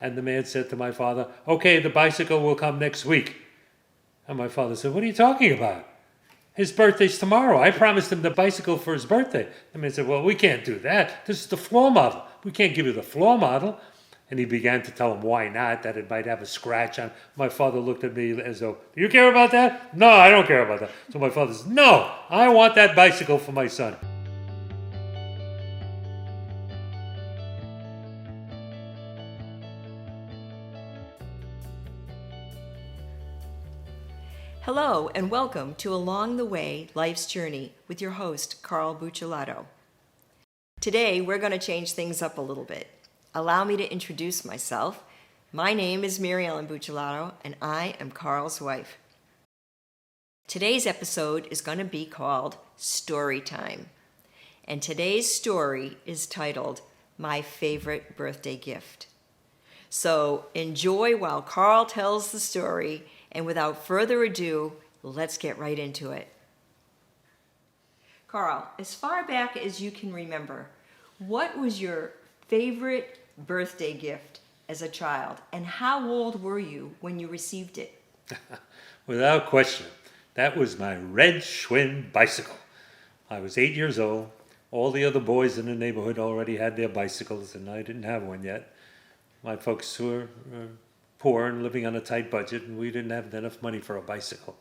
And the man said to my father, okay, the bicycle will come next week. And my father said, what are you talking about? His birthday's tomorrow. I promised him the bicycle for his birthday. The man said, well, we can't do that. This is the floor model. We can't give you the floor model. And he began to tell him why not, that it might have a scratch on. My father looked at me as though, do you care about that? No, I don't care about that. So my father said, no, I want that bicycle for my son. Hello and welcome to Along the Way, Life's Journey with your host, Carl Buccellato. Today we're going to change things up a little bit. Allow me to introduce myself. My name is Mary Ellen Buccellato and I am Carl's wife. Today's episode is going to be called Story Time. And today's story is titled, My Favorite Birthday Gift. So enjoy while Carl tells the story. And without further ado, let's get right into it. Carl, as far back as you can remember, what was your favorite birthday gift as a child? And how old were you when you received it? Without question, that was my red Schwinn bicycle. I was 8 years old. All the other boys in the neighborhood already had their bicycles, and I didn't have one yet. My folks were poor and living on a tight budget, and we didn't have enough money for a bicycle.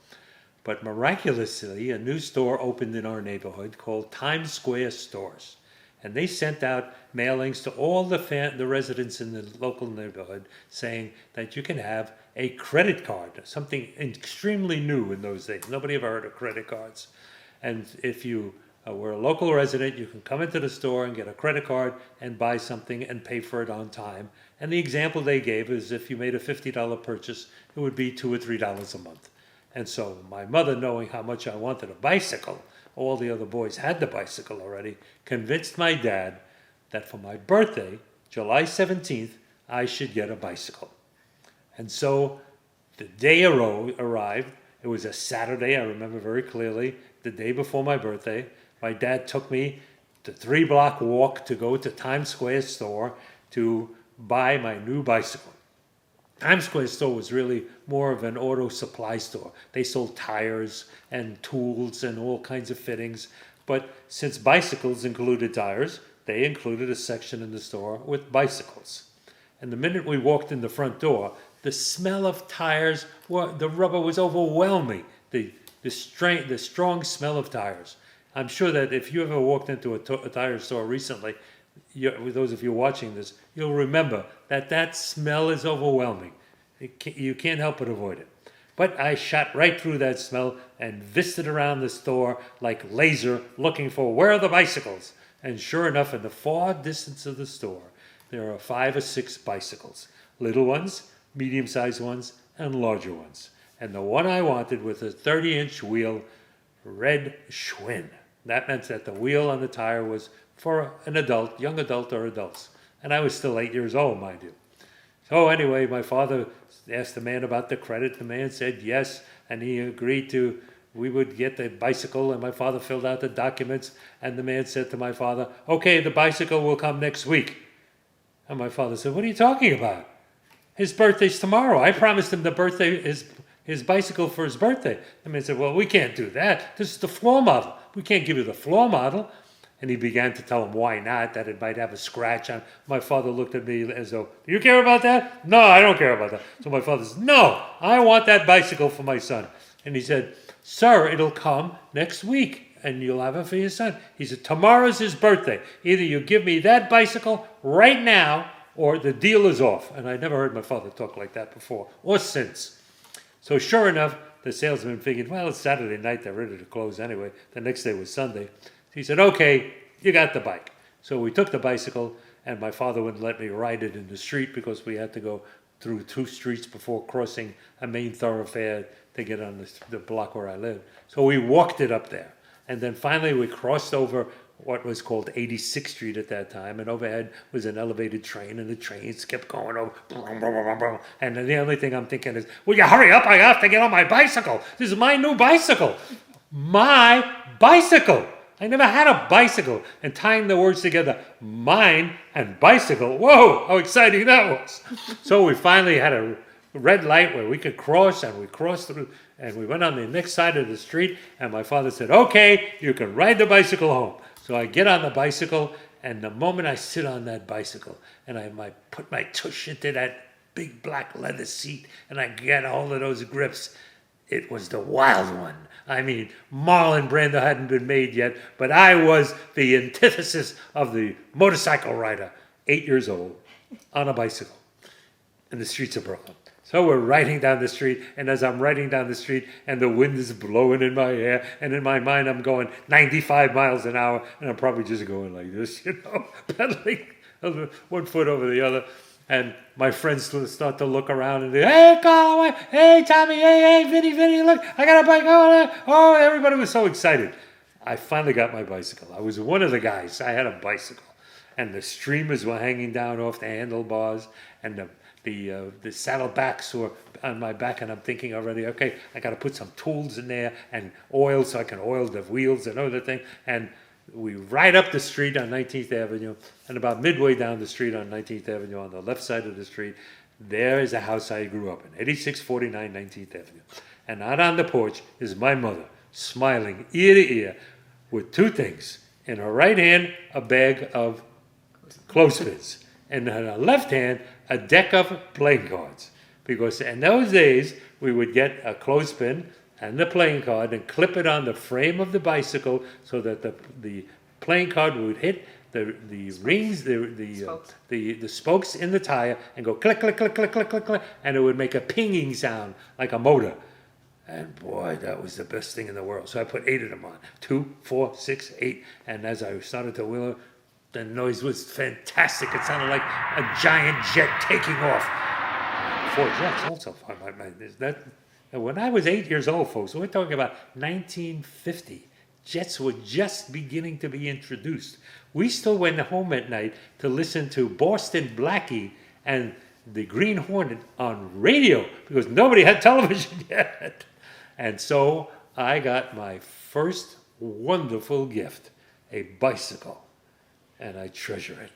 But miraculously, a new store opened in our neighborhood called Times Square Stores. And they sent out mailings to all the residents in the local neighborhood saying that you can have a credit card, something extremely new in those days. Nobody ever heard of credit cards. And if you were a local resident, you can come into the store and get a credit card and buy something and pay for it on time. And the example they gave is if you made a $50 purchase, it would be $2 or $3 a month. And so my mother, knowing how much I wanted a bicycle, all the other boys had the bicycle already, convinced my dad that for my birthday, July 17th, I should get a bicycle. And so the day arrived. It was a Saturday, I remember very clearly, the day before my birthday. My dad took me the 3-block walk to go to Times Square store to buy my new bicycle. Times Square store was really more of an auto supply store. They sold tires and tools and all kinds of fittings. But since bicycles included tires, they included a section in the store with bicycles. And the minute we walked in the front door, the smell of tires, the rubber was overwhelming. The strong smell of tires. I'm sure that if you ever walked into a tire store recently, those of you watching this, you'll remember that smell is overwhelming. You can't help but avoid it. But I shot right through that smell and visited around the store like laser looking for where are the bicycles. And sure enough, in the far distance of the store, there are 5 or 6 bicycles. Little ones, medium-sized ones, and larger ones. And the one I wanted was a 30-inch wheel, red Schwinn. That meant that the wheel on the tire was for an adult, young adult or adults. And I was still 8 years old, mind you. So anyway, my father asked the man about the credit. The man said yes, and he agreed we would get the bicycle, and my father filled out the documents, and the man said to my father, okay, the bicycle will come next week. And my father said, what are you talking about? His birthday's tomorrow. I promised him his bicycle for his birthday. The man said, well, we can't do that. This is the floor model. We can't give you the floor model. And he began to tell him why not, that it might have a scratch on. My father looked at me as though, do you care about that? No, I don't care about that. So my father said, no, I want that bicycle for my son. And he said, sir, it'll come next week and you'll have it for your son. He said, tomorrow's his birthday. Either you give me that bicycle right now or the deal is off. And I never heard my father talk like that before or since. So sure enough, the salesman figured, well, it's Saturday night, they're ready to close anyway. The next day was Sunday. He said, okay, you got the bike. So we took the bicycle, and my father wouldn't let me ride it in the street because we had to go through 2 streets before crossing a main thoroughfare to get on the block where I lived. So we walked it up there. And then finally we crossed over what was called 86th Street at that time, and overhead was an elevated train, and the trains kept going over, boom, boom, boom, boom. And then the only thing I'm thinking is, will you hurry up? I have to get on my bicycle. This is my new bicycle. My bicycle. I never had a bicycle. And tying the words together, mine and bicycle, whoa, how exciting that was. So we finally had a red light where we could cross, and we crossed through, and we went on the next side of the street, and my father said, okay, you can ride the bicycle home. So I get on the bicycle, and the moment I sit on that bicycle, and I put my tush into that big black leather seat, and I get all of those grips, it was the wild one. I mean, Marlon Brando hadn't been made yet, but I was the antithesis of the motorcycle rider, 8 years old, on a bicycle in the streets of Brooklyn. So we're riding down the street, and as I'm riding down the street, and the wind is blowing in my hair, and in my mind I'm going 95 miles an hour, and I'm probably just going like this, pedaling one foot over the other. And my friends start to look around and they, hey, Carl, hey, Tommy, hey, Vinny, look, I got a bike. Oh, everybody was so excited. I finally got my bicycle. I was one of the guys. I had a bicycle. And the streamers were hanging down off the handlebars, and the saddlebacks were on my back, and I'm thinking already, okay, I got to put some tools in there and oil so I can oil the wheels and other thing. And we ride up the street on 19th Avenue, and about midway down the street on 19th Avenue, on the left side of the street, there is a house I grew up in, 8649 19th Avenue. And out on the porch is my mother, smiling ear to ear, with two things. In her right hand, a bag of clothespins, and in her left hand, a deck of playing cards. Because in those days, we would get a clothespin and the playing card and clip it on the frame of the bicycle so that the playing card would hit the rings, the spokes in the tire and go click, click, click, click, click, click, click, and it would make a pinging sound like a motor. And boy, that was the best thing in the world. So I put 8 of them on, 2, 4, 6, 8. And as I started to wheel, the noise was fantastic. It sounded like a giant jet taking off. 4 jets also. And when I was 8 years old, folks, we're talking about 1950. Jets were just beginning to be introduced. We still went home at night to listen to Boston Blackie and the Green Hornet on radio because nobody had television yet. And so I got my first wonderful gift, a bicycle, and I treasure it.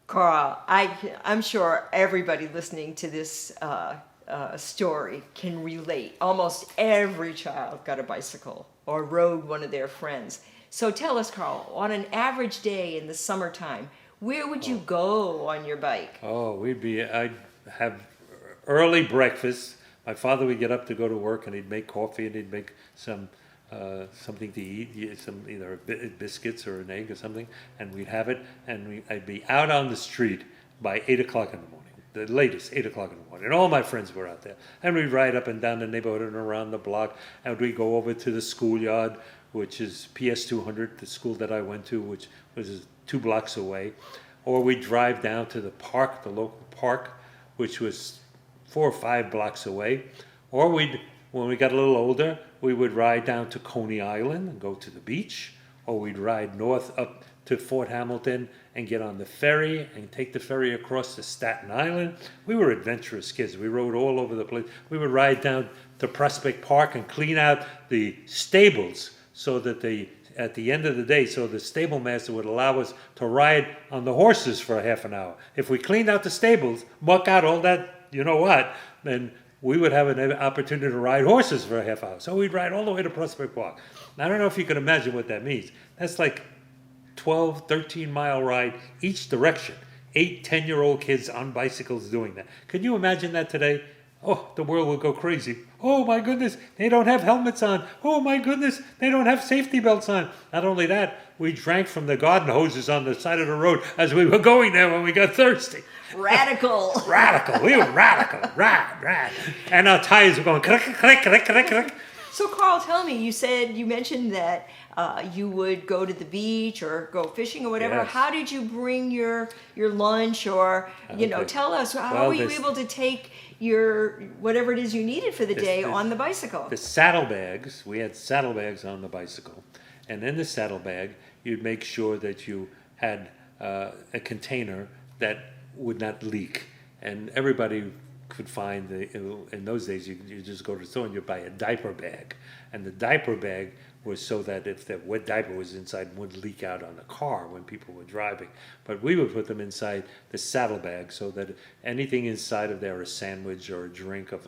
Carl, I'm sure everybody listening to this story can relate. Almost every child got a bicycle or rode one of their friends. So tell us, Carl, on an average day in the summertime, where would you go on your bike? Oh, I'd have early breakfast. My father would get up to go to work, and he'd make coffee, and he'd make some something to eat, either biscuits or an egg or something, and we'd have it, and I'd be out on the street by 8 o'clock in the morning. The latest, 8 o'clock in the morning. And all my friends were out there. And we'd ride up and down the neighborhood and around the block. And we'd go over to the schoolyard, which is PS 200, the school that I went to, which was 2 blocks away. Or we'd drive down to the park, the local park, which was 4 or 5 blocks away. Or when we got a little older, we would ride down to Coney Island and go to the beach. Or we'd ride north up to Fort Hamilton and get on the ferry and take the ferry across to Staten Island. We were adventurous kids. We rode all over the place. We would ride down to Prospect Park and clean out the stables so that at the end of the day, so the stable master would allow us to ride on the horses for a half an hour. If we cleaned out the stables, muck out all that, you know what, then we would have an opportunity to ride horses for a half hour. So we'd ride all the way to Prospect Park. Now, I don't know if you can imagine what that means. That's like 12, 13-mile ride each direction. 8, 10-year-old kids on bicycles doing that. Can you imagine that today? Oh, the world will go crazy. Oh, my goodness, they don't have helmets on. Oh, my goodness, they don't have safety belts on. Not only that, we drank from the garden hoses on the side of the road as we were going there when we got thirsty. Radical. Radical. We were radical. Rad. And our tires were going click, click, click, click, click. So, Carl, tell me, you mentioned that you would go to the beach or go fishing or whatever. Yes. How did you bring your lunch or, tell us, how were you able to take your whatever it is you needed for the day on the bicycle? The saddlebags, we had saddlebags on the bicycle. And in the saddlebag, you'd make sure that you had a container that would not leak. And everybody could find, in those days, you just go to the store and you buy a diaper bag. And the diaper bag was so that if the wet diaper was inside, it wouldn't leak out on the car when people were driving. But we would put them inside the saddlebag so that anything inside of there, a sandwich or a drink or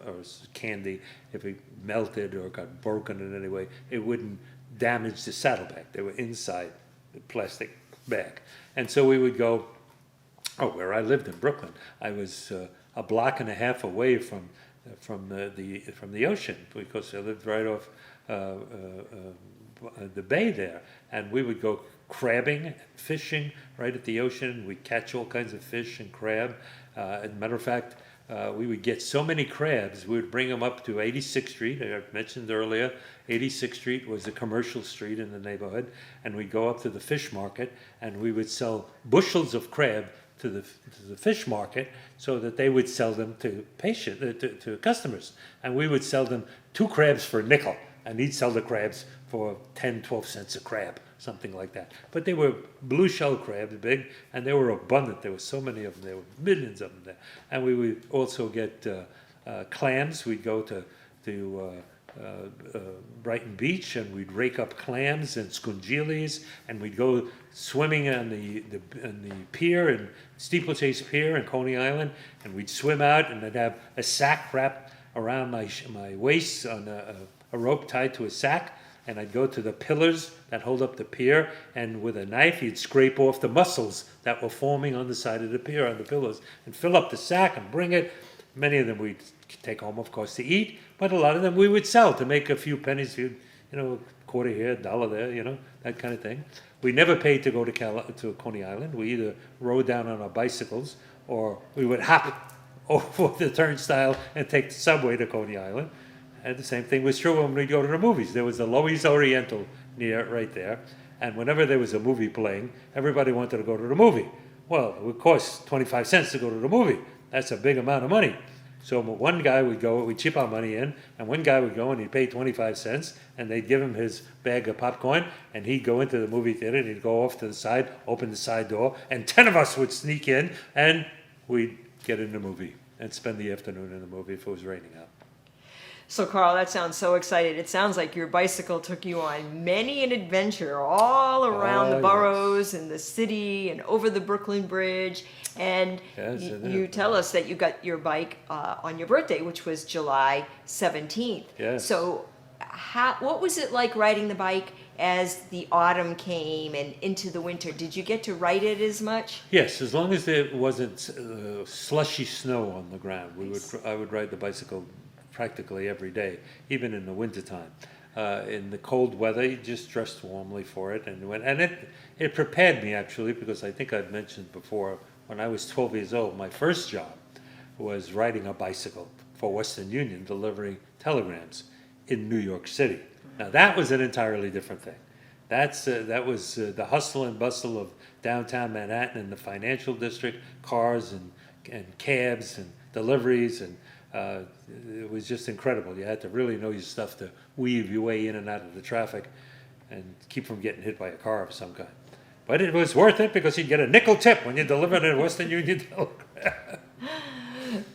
candy, if it melted or got broken in any way, it wouldn't damage the saddlebag. They were inside the plastic bag. And so we would go, where I lived in Brooklyn, I was a block and a half away from the ocean, because I lived right off the bay there, and we would go crabbing and fishing right at the ocean. We'd catch all kinds of fish and crab. As a matter of fact, we would get so many crabs, we would bring them up to 86th Street. I mentioned earlier, 86th Street was a commercial street in the neighborhood, and we'd go up to the fish market, and we would sell bushels of crab to the fish market so that they would sell them to to customers. And we would sell them 2 crabs for a nickel, and he'd sell the crabs for 10, 12 cents a crab, something like that. But they were blue shell crabs, big, and they were abundant. There were so many of them. There were millions of them there. And we would also get clams. We'd go to Brighton Beach, and we'd rake up clams and scongilis, and we'd go swimming on the pier, and Steeplechase Pier in Coney Island, and we'd swim out, and I'd have a sack wrapped around my waist on a rope tied to a sack, and I'd go to the pillars that hold up the pier, and with a knife you'd scrape off the mussels that were forming on the side of the pier on the pillars, and fill up the sack and bring it. Many of them we'd take home, of course, to eat, but a lot of them we would sell to make a few pennies, a quarter here, a dollar there, that kind of thing. We never paid to go to Coney Island. We either rode down on our bicycles, or we would hop over the turnstile and take the subway to Coney Island. And the same thing was true when we'd go to the movies. There was the Loews Oriental right there, and whenever there was a movie playing, everybody wanted to go to the movie. Well, it would cost 25 cents to go to the movie. That's a big amount of money. So one guy would go, we'd chip our money in, and one guy would go and he'd pay 25 cents, and they'd give him his bag of popcorn, and he'd go into the movie theater, and he'd go off to the side, open the side door, and 10 of us would sneak in, and we'd get in the movie and spend the afternoon in the movie if it was raining out. So, Carl, that sounds so exciting. It sounds like your bicycle took you on many an adventure all around the boroughs and the city and over the Brooklyn Bridge. And Yes, you tell us that you got your bike on your birthday, which was July 17th. Yes. So what was it like riding the bike as the autumn came and into the winter? Did you get to ride it as much? Yes, as long as there wasn't slushy snow on the ground, I would ride the bicycle practically every day, even in the wintertime. In the cold weather, you just dressed warmly for it, and it prepared me, actually, because I think I'd mentioned before, when I was 12 years old, my first job was riding a bicycle for Western Union, delivering telegrams in New York City. Now that was an entirely different thing. That was the hustle and bustle of downtown Manhattan and the financial district, cars and cabs and deliveries, and it was just incredible. You had to really know your stuff to weave your way in and out of the traffic and keep from getting hit by a car of some kind. But it was worth it, because you'd get a nickel tip when you delivered a Western Union telegram.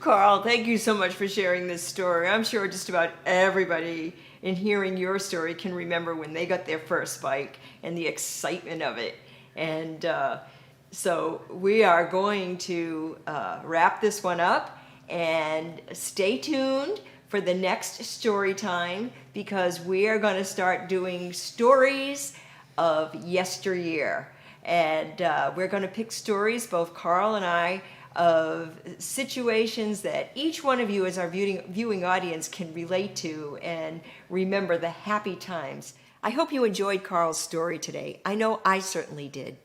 Carl, thank you so much for sharing this story. I'm sure just about everybody in hearing your story can remember when they got their first bike and the excitement of it. And so we are going to wrap this one up, and stay tuned for the next story time, because we are going to start doing stories of yesteryear. And we're going to pick stories, both Carl and I, of situations that each one of you as our viewing audience can relate to and remember the happy times. I hope you enjoyed Carl's story today. I know I certainly did.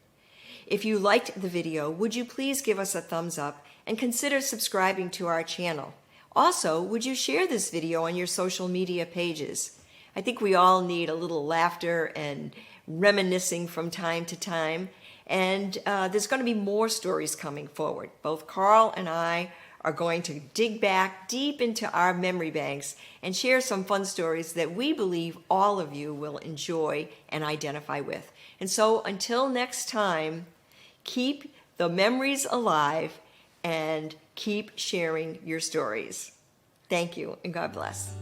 If you liked the video, would you please give us a thumbs up and consider subscribing to our channel? Also, would you share this video on your social media pages? I think we all need a little laughter and reminiscing from time to time. And there's going to be more stories coming forward. Both Carl and I are going to dig back deep into our memory banks and share some fun stories that we believe all of you will enjoy and identify with. And so until next time, keep the memories alive and Keep sharing your stories. Thank you, and God bless.